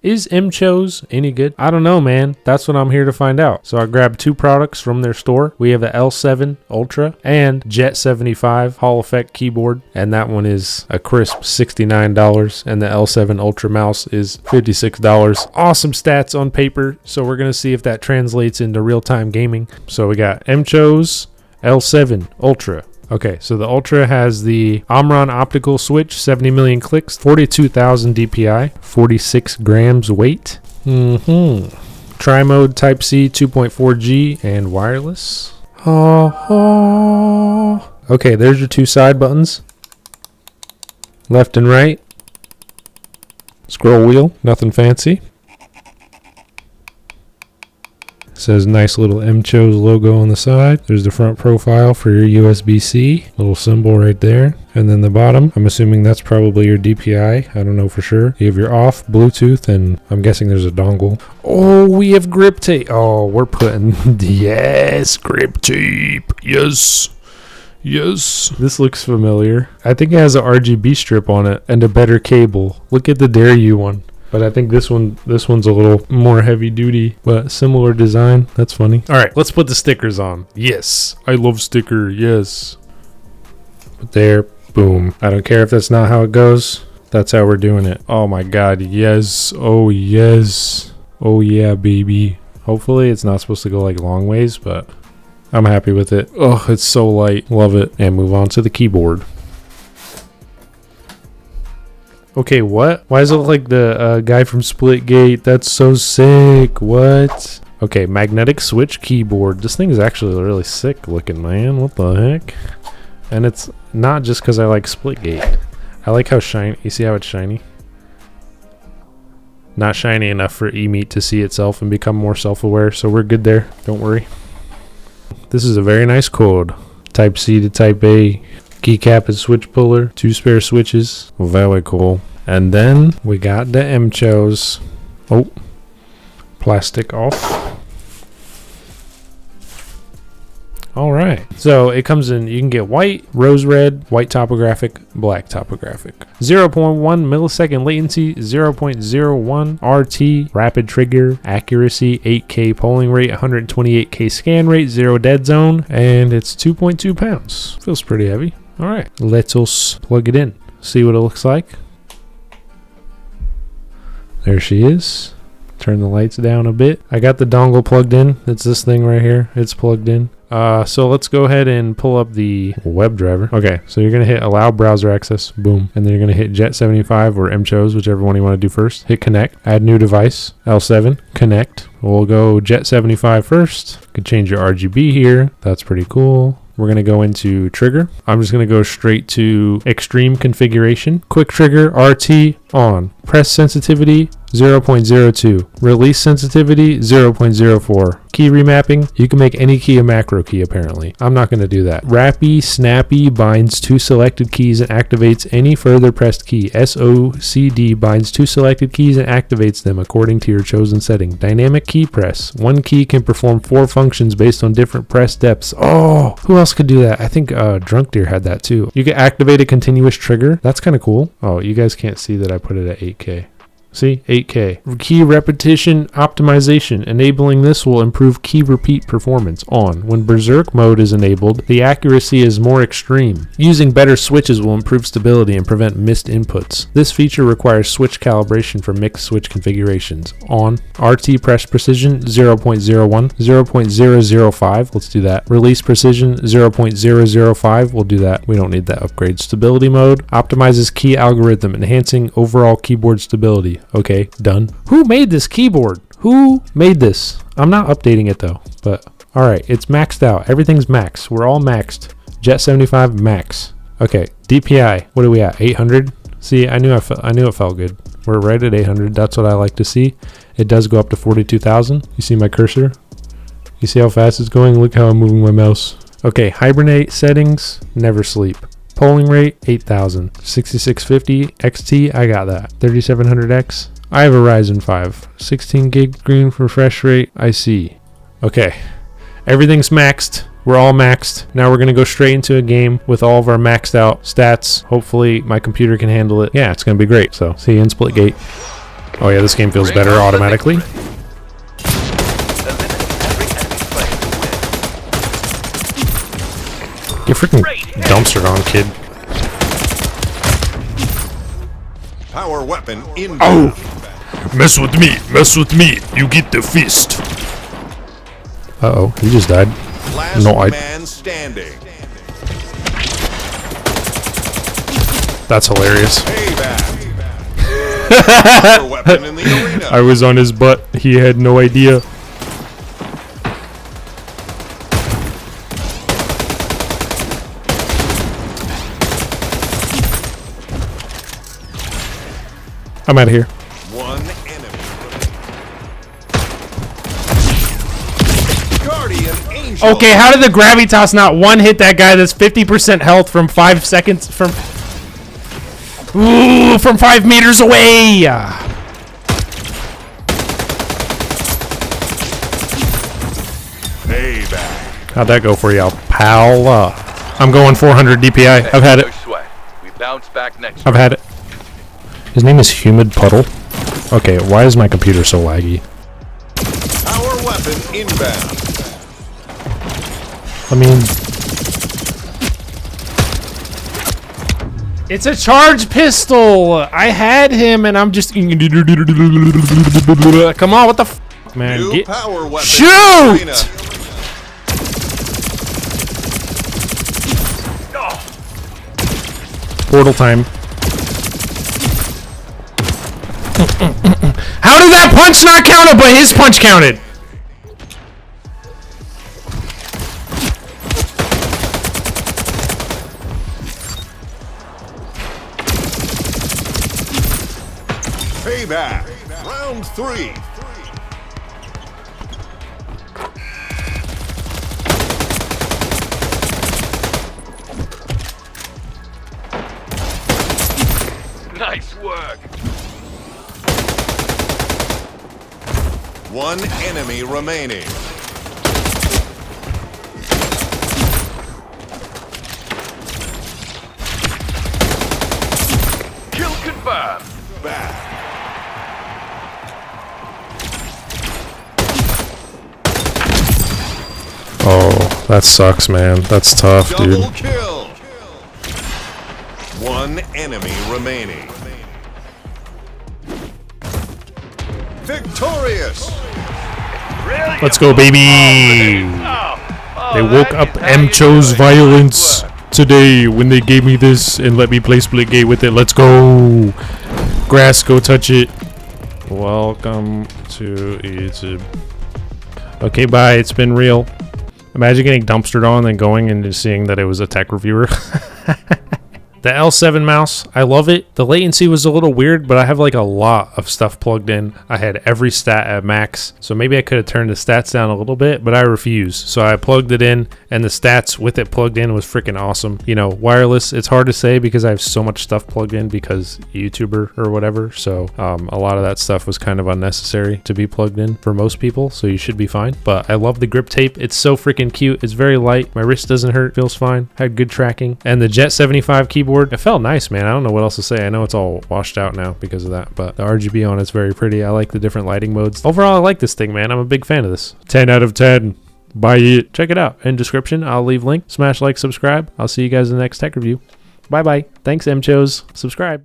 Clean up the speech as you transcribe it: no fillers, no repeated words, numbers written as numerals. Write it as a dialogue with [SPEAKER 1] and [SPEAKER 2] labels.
[SPEAKER 1] Is Mchose any good? I don't know, man. That's what I'm here to find out. So I grabbed 2 products from their store. We have the L7 Ultra and Jet 75 Hall Effect keyboard, and that one is a crisp $69, and the L7 Ultra mouse is $56. Awesome stats on paper, so we're gonna see if that translates into real-time gaming. So we got Mchose L7 Ultra. Okay, so the Ultra has the Omron optical switch, 70 million clicks, 42,000 DPI, 46 grams weight. Tri-mode Type-C 2.4G and wireless. Okay, there's your 2 side buttons. Left and right. Scroll wheel, nothing fancy. Says nice little Mchose logo on the side. There's the front profile for your USB-C, little symbol right there. And then the bottom, I'm assuming that's probably your DPI. I don't know for sure. You have your off, Bluetooth, and I'm guessing there's a dongle. Oh, we have grip tape. Oh, we're putting, yes, grip tape. Yes. Yes. This looks familiar. I think it has a RGB strip on it and a better cable. Look at the Dare You one. But I think this one's a little more heavy duty, but similar design. That's funny. All right, let's put the stickers on. Yes, I love sticker. Yes. But there, boom. I don't care if that's not how it goes. That's how we're doing it. Oh my God, yes. Oh yes. Oh yeah, baby. Hopefully it's not supposed to go like long ways, but I'm happy with it. Oh, it's so light. Love it. And move on to the keyboard. Okay, what? Why does it look like the guy from Splitgate? That's so sick. What? Okay, magnetic switch keyboard. This thing is actually really sick looking, man. What the heck? And it's not just because I like Splitgate. I like how shiny. You see how it's shiny? Not shiny enough for eMeat to see itself and become more self-aware, so we're good there. Don't worry. This is a very nice code. Type-C to Type-A. Keycap and switch puller, 2 spare switches. Very cool. And then we got the Mchose. Oh, plastic off. All right. So it comes in, you can get white, rose red, white topographic, black topographic. 0.1 millisecond latency, 0.01 RT, rapid trigger, accuracy, 8K polling rate, 128K scan rate, 0 dead zone, and it's 2.2 pounds. Feels pretty heavy. All right, let us plug it in. See what it looks like. There she is. Turn the lights down a bit. I got the dongle plugged in. It's this thing right here. It's plugged in. So let's go ahead and pull up the WebDriver. Okay, so you're gonna hit allow browser access, boom, and then you're gonna hit Jet 75 or Mchose, whichever one you want to do first. Hit connect, add new device, L7, connect. We'll go Jet 75 first. You could change your RGB here. That's pretty cool. We're going to go into trigger. I'm just going to go straight to extreme configuration. Quick trigger, RT on. Press sensitivity, 0.02. Release sensitivity, 0.04. Key remapping, you can make any key a macro key apparently. I'm not going to do that. Rappy, snappy binds 2 selected keys and activates any further pressed key. SOCD binds 2 selected keys and activates them according to your chosen setting. Dynamic key press. 1 key can perform 4 functions based on different press depths. Oh, who else could do that? I think Drunk Deer had that too. You can activate a continuous trigger. That's kind of cool. Oh, you guys can't see that I put it at 8K. See, 8K. Key repetition optimization. Enabling this will improve key repeat performance. On. When Berserk mode is enabled, the accuracy is more extreme. Using better switches will improve stability and prevent missed inputs. This feature requires switch calibration for mixed switch configurations. On. RT press precision 0.01, 0.005. Let's do that. Release precision 0.005. We'll do that. We don't need that upgrade. Stability mode optimizes key algorithm, enhancing overall keyboard stability. Okay, done. Who made this keyboard? Who made this? I'm not updating it though, but all right, it's maxed out. Everything's max. We're all maxed. Jet 75 max. Okay, DPI. What are we at? 800. See, I knew it felt good. We're right at 800. That's what I like to see. It does go up to 42,000. You see my cursor? You see how fast it's going? Look how I'm moving my mouse. Okay, hibernate settings. Never sleep. Polling rate, 8,000. 6650 XT, I got that. 3700X, I have a Ryzen 5. 16 gig screen refresh rate, I see. Okay, everything's maxed. We're all maxed. Now we're going to go straight into a game with all of our maxed out stats. Hopefully my computer can handle it. Yeah, it's going to be great. So, see you in Splitgate. Oh yeah, this game feels better automatically. Get freaking dumpstered on, kid.
[SPEAKER 2] Power weapon inbound.
[SPEAKER 1] Oh! Mess with me, you get the fist. Uh-oh, he just died.
[SPEAKER 2] Last man standing.
[SPEAKER 1] That's hilarious.
[SPEAKER 2] Power weapon in the arena.
[SPEAKER 1] I was on his butt, he had no idea. I'm out of here.
[SPEAKER 2] One enemy. Guardian Angel.
[SPEAKER 1] Okay, how did the Gravitas not one hit that guy that's 50% health from 5 seconds from... Ooh, from 5 meters away!
[SPEAKER 2] Payback.
[SPEAKER 1] How'd that go for you, pal? I'm going 400 DPI. I've had it.
[SPEAKER 3] We bounce back next.
[SPEAKER 1] I've had it. His name is Humid Puddle. Okay, why is my computer so laggy?
[SPEAKER 2] Power weapon inbound.
[SPEAKER 1] I mean... It's a charge pistol! I had him and I'm just... Come on, what the f***, man?
[SPEAKER 2] New
[SPEAKER 1] Get...
[SPEAKER 2] power weapon.
[SPEAKER 1] Shoot! Portal time. How did that punch not count, but his punch counted?
[SPEAKER 2] Payback. Round 3.
[SPEAKER 3] Nice work.
[SPEAKER 2] One enemy remaining.
[SPEAKER 3] Kill confirmed.
[SPEAKER 2] Back.
[SPEAKER 1] Oh, that sucks, man. That's tough, dude.
[SPEAKER 2] Double kill. One enemy remaining. Victorious.
[SPEAKER 3] Really?
[SPEAKER 1] Let's go, baby! They woke up Mchose violence today when they gave me this and let me play Splitgate with it. Let's go! Grass, go touch it. Welcome to YouTube. Okay, bye. It's been real. Imagine getting dumpstered on and going and just seeing that it was a tech reviewer. The L7 mouse, I love it. The latency was a little weird, but I have like a lot of stuff plugged in. I had every stat at max, so maybe I could have turned the stats down a little bit, but I refuse. So I plugged it in, and the stats with it plugged in was freaking awesome. You know, wireless, it's hard to say because I have so much stuff plugged in because YouTuber or whatever. So a lot of that stuff was kind of unnecessary to be plugged in for most people, so you should be fine. But I love the grip tape. It's so freaking cute. It's very light. My wrist doesn't hurt. Feels fine. Had good tracking. And the Jet 75 keyboard, it felt nice, man. I don't know what else to say. I know it's all washed out now because of that, but the RGB on it's very pretty. I like the different lighting modes. Overall, I like this thing, man. I'm a big fan of this. 10 out of 10. Buy it. Check it out. In description, I'll leave link. Smash like, subscribe. I'll see you guys in the next tech review. Bye-bye. Thanks, Mchose. Subscribe.